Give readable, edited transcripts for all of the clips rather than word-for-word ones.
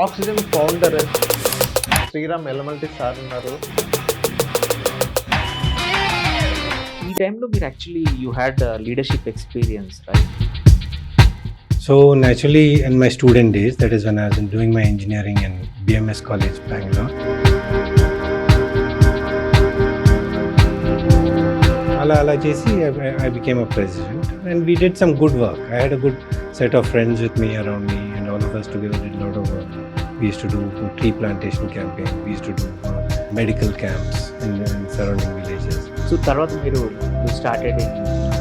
Oxygen founder Sriram ఎలమల్టి sir ఉన్నారు. ఈ టైంలో మీరు actually you had leadership experience, right? So naturally, in my student days, that is when I was doing my engineering in BMS College, Bangalore. Ala Jesi, I became a president, and we did some good work. I had a good set of friends with me around me, and all of us together did a lot of work. We used to do tree plantation campaign. We used to do medical camps in surrounding villages. So తర్వాత మీరు started in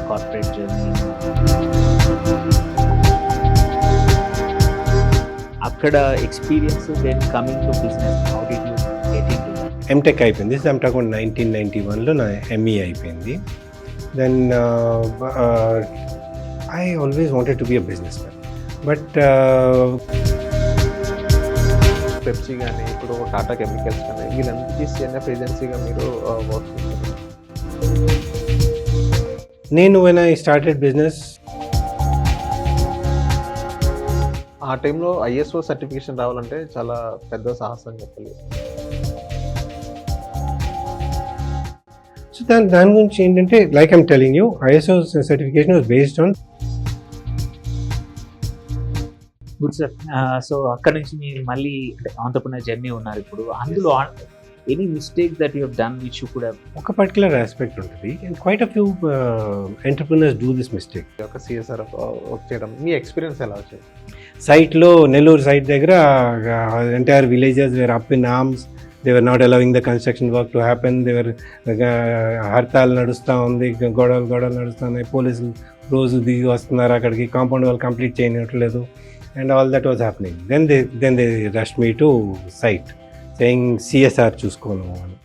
corporate journey. అక్కడ experience, then coming to business, how did you get into? MTech అయిపోయింది. This I'm talking 1991లో నా ME అయిపోయింది. Then I always wanted to be a businessman, but Pepsi కానీ ఇప్పుడు Tata chemicals కానీ వీళ్ళందరికీ CNF ఏజెన్సీగా మీరు వర్క్ చేస్తారు. నేను when I started business, ఆ టైంలో ISO సర్టిఫికేషన్ రావాలంటే చాలా పెద్ద సాహసం చెప్పాలి. సో దాని గురించి ఏంటంటే, like I'm telling you, ISO certification was based on. Good sir. So అక్కడ నుంచి మీరు మళ్ళీ ఆంటర్‌ప్రెన్యూర్ జర్నీ ఉన్నారు ఇప్పుడు. అందులో any mistake that you have done which you could have? ఒక పర్టికులర్ ఆస్పెక్ట్ ఉంటుంది, and quite a few entrepreneurs do this mistake. ఒక CSR వర్క్ చేయడం మీ ఎక్స్పీరియన్స్ ఎలా వచ్చింది? సైట్లో, నెల్లూరు సైట్ దగ్గర entire villages were up in arms. They were not allowing the construction work to happen. They were హర్తాలు నడుస్తూ ఉంది, గొడవలు నడుస్తున్నాయి, పోలీసులు రోజు దిగి వస్తున్నారు అక్కడికి, కాంపౌండ్ వాళ్ళు కంప్లీట్ చేయనట్లేదు, and all that was happening. Then they rushed me to site saying CSR చూసుకోను అని.